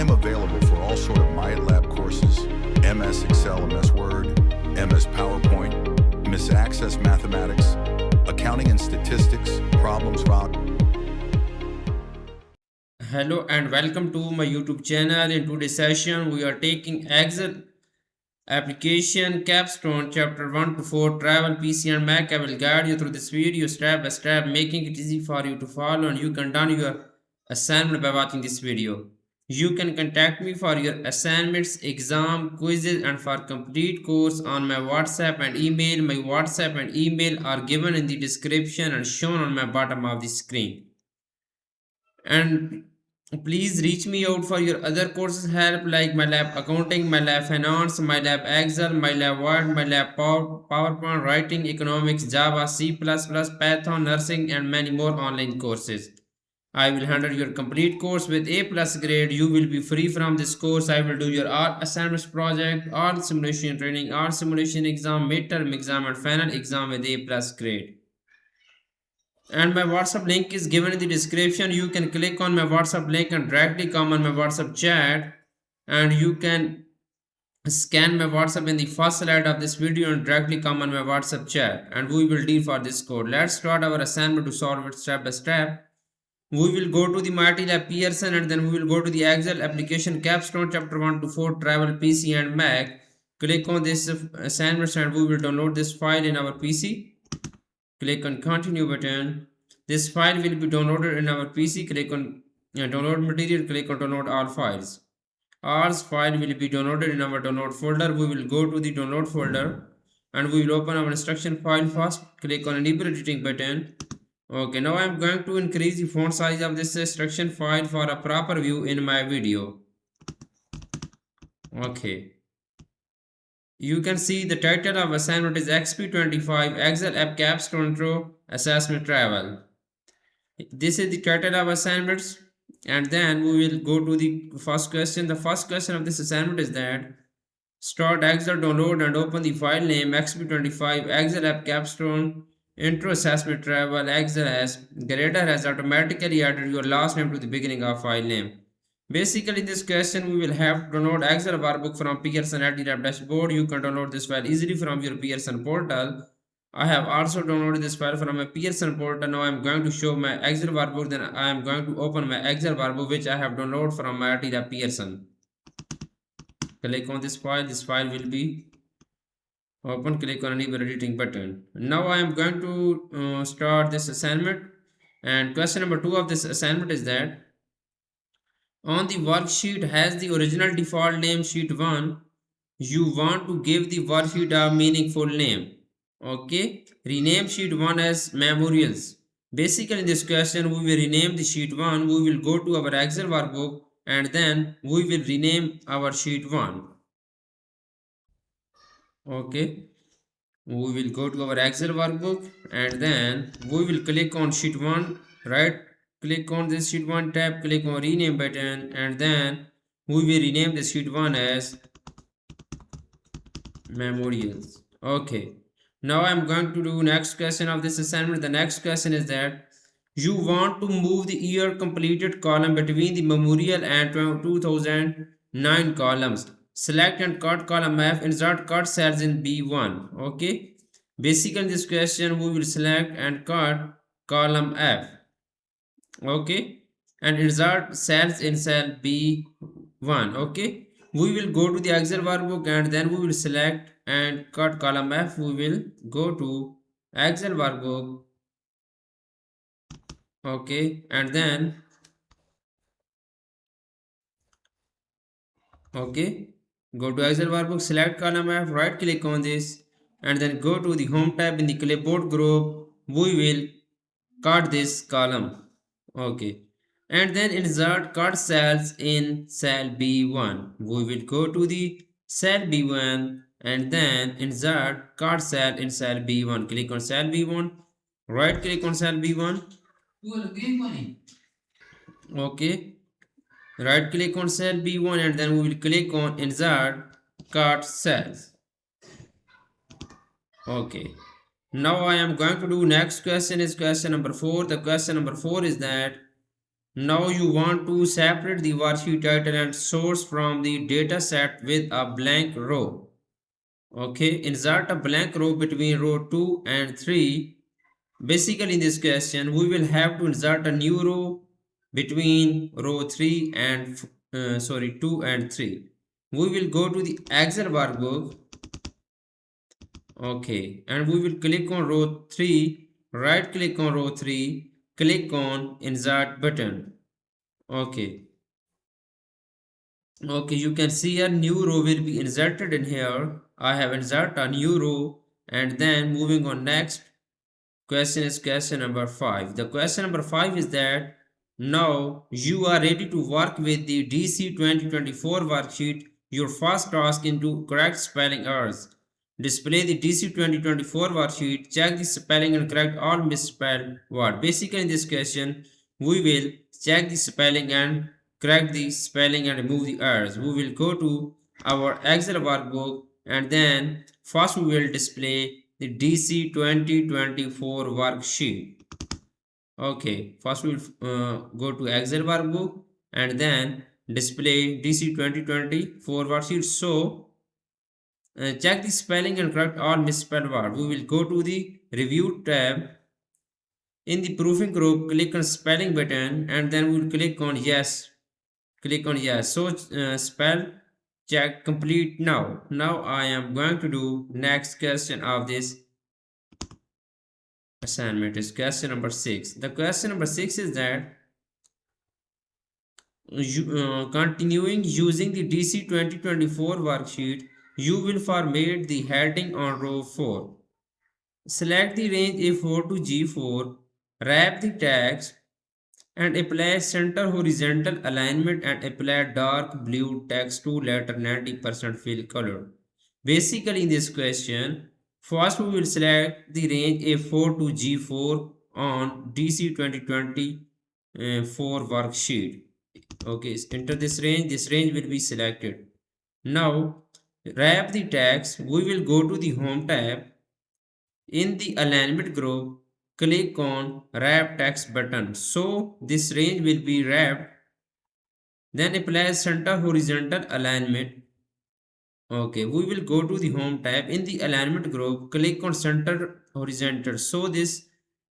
I'm available for all sort of MyLab courses, MS Excel, MS Word, MS PowerPoint, MS Access Mathematics, Accounting and Statistics, Problems Solved. Hello and welcome to my YouTube channel. In today's session, we are taking Excel application Capstone chapter 1 to 4 travel PC and Mac. I will guide you through this video step by step, making it easy for you to follow, and you can done your assignment by watching this video. You can contact me for your assignments, exam, quizzes, and for complete course on my WhatsApp and email. My WhatsApp and email are given in the description and shown on my bottom of the screen. And please reach me out for your other courses help like MyLab Accounting, MyLab Finance, MyLab Excel, MyLab Word, MyLab PowerPoint, Writing, Economics, Java, C++, Python, Nursing, and many more online courses. I will handle your complete course with A plus grade. You will be free from this course. I will do your all assignments project, all simulation training, all simulation exam, midterm exam, and final exam with A plus grade. And my WhatsApp link is given in the description. You can click on my WhatsApp link and directly come on my WhatsApp chat, and you can scan my WhatsApp in the first slide of this video and directly come on my WhatsApp chat, and we will deal for this code. Let's start our assignment to solve it step by step. We will go to the MyLab Pearson, and then we will go to the Excel application Capstone chapter 1 to 4 travel PC and Mac. Click on this assignment and we will download this file in our PC. Click on continue button. This file will be downloaded in our PC. Click on download material. Click on download all files. All file will be downloaded in our download folder. We will go to the download folder and we will open our instruction file first. Click on enable editing button. Okay, now I am going to increase the font size of this instruction file for a proper view in my video. Okay. You can see the title of assignment is XP25 Excel App Capstone Intro Assessment Travel. This is the title of assignments, and then we will go to the first question. The first question of this assignment is that start Excel download and open the file name XP25 Excel App Capstone Intro Assessment Travel. Excel has grader has automatically added your last name to the beginning of file name. Basically, in this question, we will have to download Excel workbook from Pearson LTLab dashboard. You can download this file easily from your Pearson portal. I have also downloaded this file from my Pearson portal. Now I am going to show my Excel workbook. Then I am going to open my Excel workbook which I have downloaded from my LTLab Pearson. Click on this file. This file will be open. Click on enable editing button. Now I am going to start this assignment. And question number 2 of this assignment is that on the worksheet has the original default name sheet 1. You want to give the worksheet a meaningful name. Okay. Rename sheet 1 as memorials. Basically in this question we will rename the sheet 1. We will go to our Excel workbook and then we will rename our sheet 1. Okay. We will go to our Excel workbook and then we will click on sheet 1, right click on this sheet 1 tab, click on rename button, and then we will rename the sheet 1 as memorials. Okay, now I am going to do next question of this assignment. The next question is that you want to move the year completed column between the memorial and 2009 columns. Select and cut column F, insert cut cells in B1. Okay, basically in this question we will select and cut column F. Okay, and insert cells in cell B1. Okay, we will go to the Excel workbook and then we will select and cut column F. We will go to Excel workbook. Okay, and then okay, go to Excel workbook, select column F, right click on this and then go to the home tab. In the clipboard group we will cut this column. Okay, and then insert cut cells in cell B1. We will go to the cell B1 and then insert cut cell in cell B1. Click on cell B1, right click on cell B1. Okay, right click on cell B1 and then we will click on insert cut cells. Okay, now I am going to do next question is question number 4. The question number 4 is that Now you want to separate the worksheet title and source from the data set with a blank row. Okay, insert a blank row between row 2 and 3. Basically in this question we will have to insert a new row between row 3 and 2 and 3. We will go to the Excel workbook. Okay, and we will click on row 3, right click on row 3, click on insert button. Okay, you can see a new row will be inserted in here. I have inserted a new row, and then moving on next question is question number 5. The question number 5 is that now you are ready to work with the DC 2024 worksheet. Your first task is to correct spelling errors. Display the DC 2024 worksheet, check the spelling and correct all misspelled words. Basically in this question, we will check the spelling and correct the spelling and remove the errors. We will go to our Excel workbook, and then first we will display the DC 2024 worksheet. Okay, first we will go to Excel workbook and then display DC 2024 worksheet. So check the spelling and correct all misspelled words. We will go to the review tab. In the proofing group, click on spelling button, and then we will click on yes. Click on yes. So spell check complete now. Now I am going to do next question of this assignment is question number 6. The question number 6 is that continuing using the DC 2024 worksheet, you will format the heading on row 4. Select the range A4 to G4, wrap the text and apply center horizontal alignment and apply dark blue text to letter 90% fill color. Basically in this question, first we will select the range A4 to G4 on DC 2024 worksheet. Okay, enter this range will be selected. Now wrap the text. We will go to the home tab. In the alignment group, click on wrap text button. So this range will be wrapped. Then apply center horizontal alignment. Okay, we will go to the home tab. In the alignment group, click on center horizontal. So this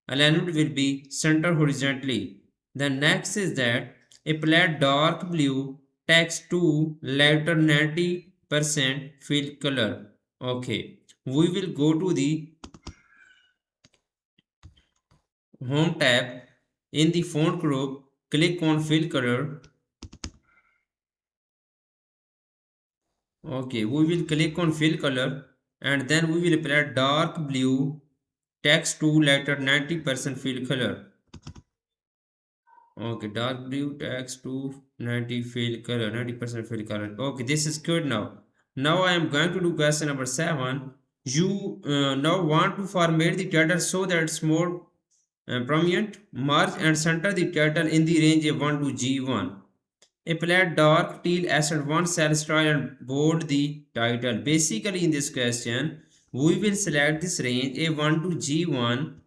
alignment will be center horizontally. The next is that apply dark blue text to letter 90% fill color. Okay, we will go to the home tab. In the font group, click on fill color. Okay, we will click on fill color, and then we will apply dark blue text to letter 90% fill color. Okay, dark blue text to 90% fill color. Okay, this is good now. Now I am going to do question number 7. You now want to format the title so that it's more prominent. Merge and center the title in the range A1 to G1. Apply dark teal accent 1 cell style and bold the title. Basically in this question, we will select this range A1 to G1.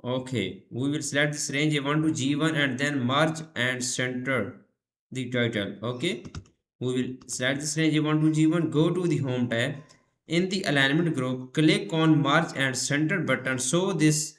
Okay, we will select this range A1 to G1 and then merge and center the title. Okay, we will select this range A1 to G1, go to the home tab. In the alignment group, click on merge and center button. So this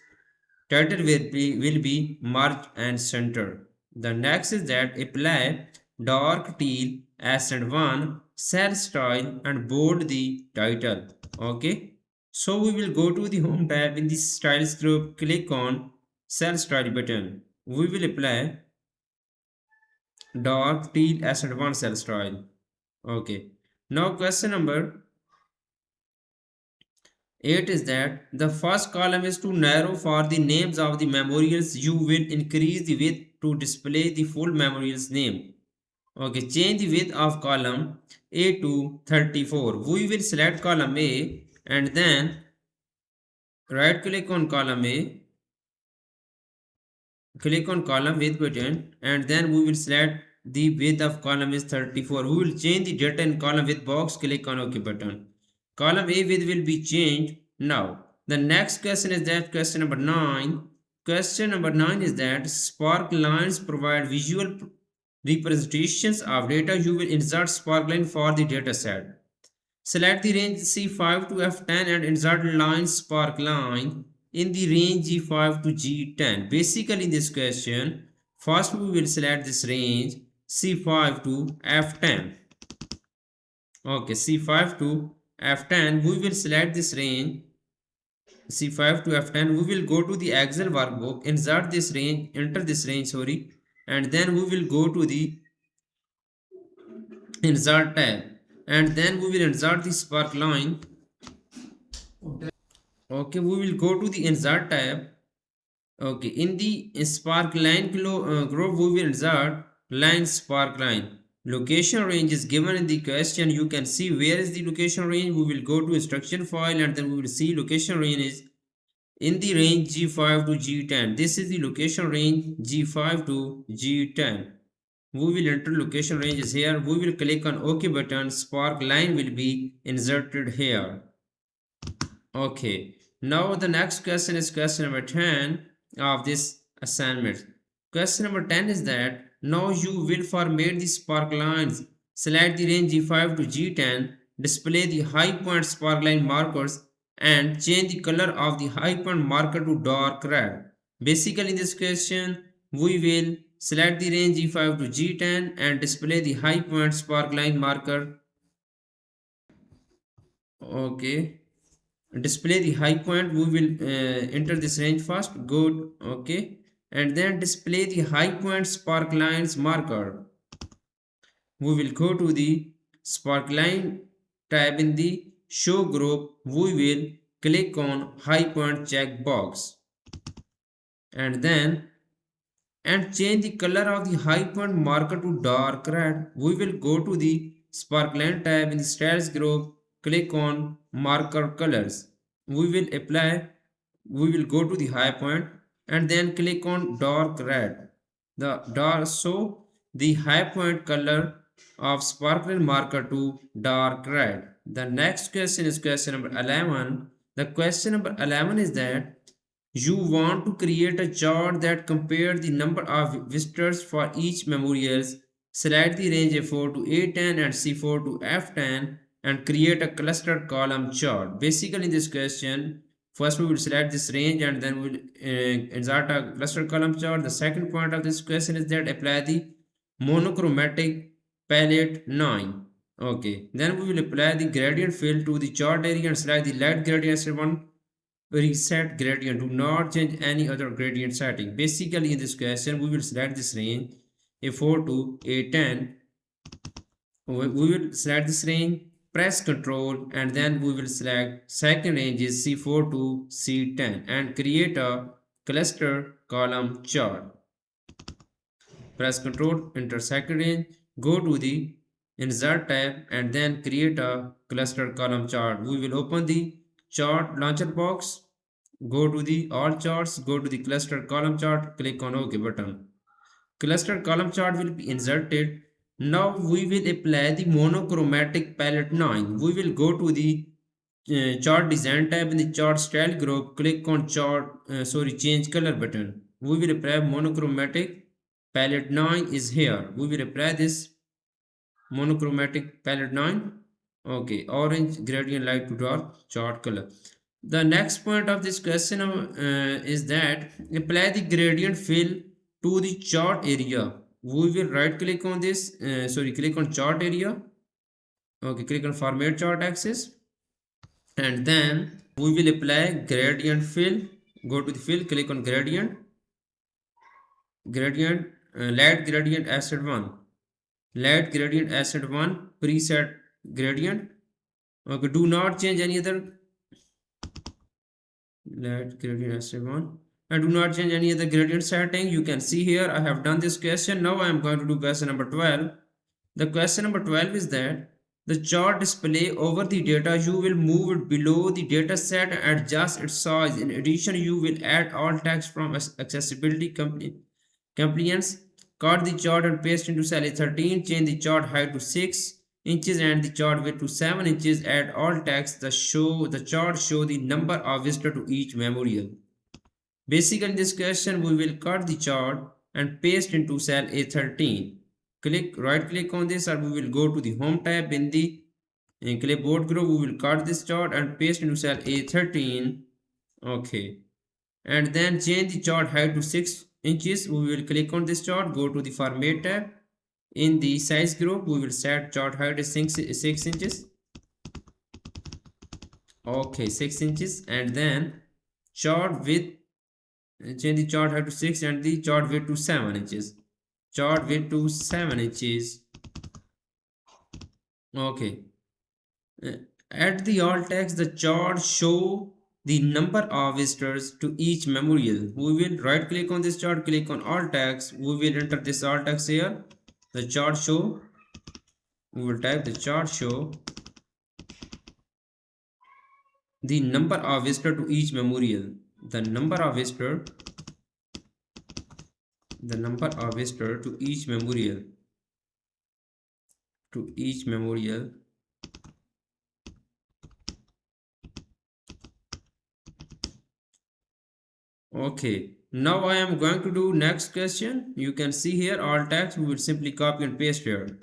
title will be merged and centered. The next is that apply dark teal accent 1 cell style and bold the title. Okay, so we will go to the home tab. In the styles group, click on cell style button. We will apply dark teal accent 1 cell style. Okay, now question number 8 is that the first column is to narrow for the names of the memorials. You will increase the width to display the full memorial's name. Okay, change the width of column A to 34. We will select column A and then right click on column A, click on column width button, and then we will select the width of column is 34. We will change the data in column width box, click on OK button. Column A width will be changed now. The next question is that question number 9. Question number 9 is that spark lines provide visual representations of data. You will insert spark line for the data set. Select the range C5 to F10 and insert line spark line in the range G5 to G10. Basically in this question, first we will select this range C5 to F10. Okay, C5 to F10, we will select this range C5 to F10. We will go to the Excel workbook, insert this range, enter this range, sorry, and then we will go to the insert tab, and then we will insert the spark line. Okay, we will go to the insert tab. Okay, in the spark line group, we will insert line spark line. Location range is given in the question. You can see where is the location range. We will go to instruction file and then we will see location range is in the range G5 to G10. This is the location range G5 to G10. We will enter location ranges here. We will click on OK button. Spark line will be inserted here. Okay, now the next question is question number 10 of this assignment. Question number 10 is that now you will format the spark lines. Select the range G5 to G10, display the high point spark line markers and change the color of the high point marker to dark red. Basically in this question, we will select the range G5 to G10 and display the high point spark line marker. Okay, display the high point. We will enter this range first. Good. Okay, and then display the high point spark lines marker. We will go to the spark line tab in the show group. We will click on high point checkbox and then change the color of the high point marker to dark red. We will go to the spark line tab in the styles group, click on marker colors. We will go to the high point and then click on dark red. So the high point color of sparkling marker to dark red. The next question is question number 11. The question number 11 is that you want to create a chart that compares the number of visitors for each memorials. Select the range A4 to A10 and C4 to F10 and create a cluster column chart. Basically in this question, first we will select this range and then we will insert a cluster column chart. The second point of this question is that apply the monochromatic palette 9. Okay, then we will apply the gradient fill to the chart area and select the light gradient 1 reset gradient. Do not change any other gradient setting. Basically in this question, we will select this range A4 to A10. We will select this range, press Ctrl, and then we will select second range is C4 to C10 and create a cluster column chart. Press Ctrl, enter second range, go to the insert tab and then create a cluster column chart. We will open the chart launcher box, go to the all charts, go to the cluster column chart, click on OK button. Cluster column chart will be inserted. Now we will apply the monochromatic palette 9. We will go to the chart design tab in the chart style group, click on change color button. We will apply monochromatic palette 9 is here. We will apply this monochromatic palette 9. Okay, orange gradient light to dark chart color. The next point of this question is that apply the gradient fill to the chart area. We will right click on this, click on chart area. Okay, click on format chart axis and then we will apply gradient fill. Go to the fill, click on gradient, light gradient acid 1, light gradient acid 1 preset gradient. Okay, do not change any other light gradient acid 1 and do not change any other gradient setting. You can see here I have done this question. Now I am going to do question number 12. The question number 12 is that the chart display over the data. You will move it below the data set and adjust its size. In addition, you will add all text from accessibility compliance. Cut the chart and paste into cell A13. Change the chart height to 6 inches and the chart width to 7 inches. Add all text. The chart show the number of visitors to each memorial. Basically, in this question, we will cut the chart and paste into cell A13. Right click on this, or we will go to the home tab in the clipboard group. We will cut this chart and paste into cell A13. Okay. And then change the chart height to 6 inches. We will click on this chart, go to the format tab. In the size group, we will set chart height as 6 inches. Okay, 6 inches. And then chart width, change the chart height to 6 and the chart width to 7 inches. Chart width to 7 inches. Okay. At the alt text, the chart show the number of visitors to each memorial. We will right click on this chart, click on alt text. We will enter this alt text here. The chart show. We will type the chart show the number of visitors to each memorial. The number of visitors to each memorial. Okay, now I am going to do next question. You can see here all text. We will simply copy and paste here.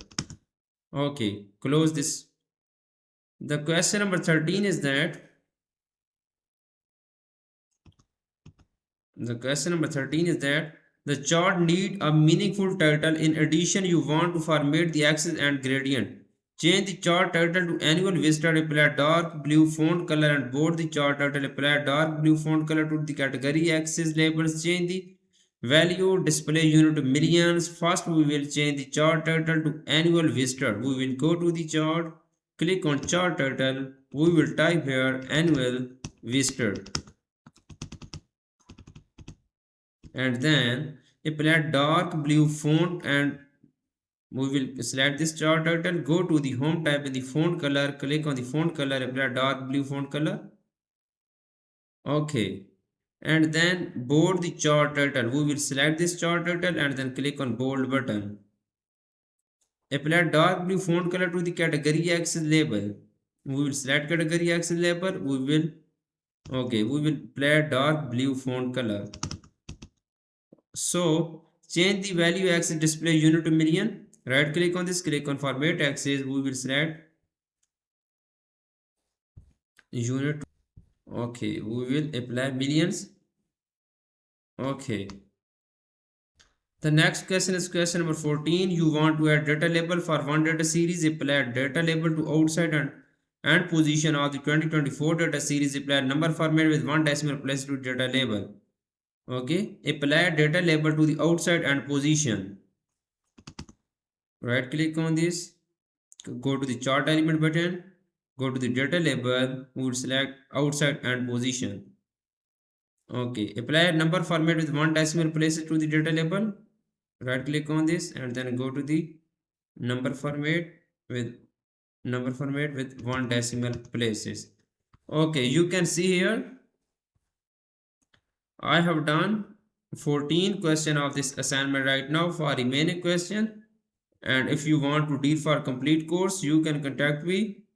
Okay, close this. The question number 13 is that the chart need a meaningful title. In addition, you want to format the axis and gradient. Change the chart title to annual visitor, apply dark blue font color and bold the chart title, apply dark blue font color to the category axis labels, change the value display unit to millions. First, we will change the chart title to annual visitor. We will go to the chart, click on chart title, we will type here annual visitor. And then apply dark blue font and we will select this chart title, go to the home tab in the font color, click on the font color, apply dark blue font color. Okay, and then bold the chart title. We will select this chart title and then click on bold button. Apply dark blue font color to the category axis label. We will select category axis label. We will apply dark blue font color. So change the value axis display unit to million. Right click on this, click on format axis. We will select unit. Okay, we will apply millions. Okay. The next question is question number 14. You want to add data label for one data series. Apply data label to outside and position of the 2024 data series. Apply number format with one decimal place to data label. Okay, apply data label to the outside and position. Right click on this, go to the chart element button, go to the data label, we will select outside and position. Okay, apply number format with one decimal places to the data label. Right click on this and then go to the number format with one decimal places. Okay, you can see here I have done 14 question of this assignment right now. For remaining question, and if you want to deal for complete course, you can contact me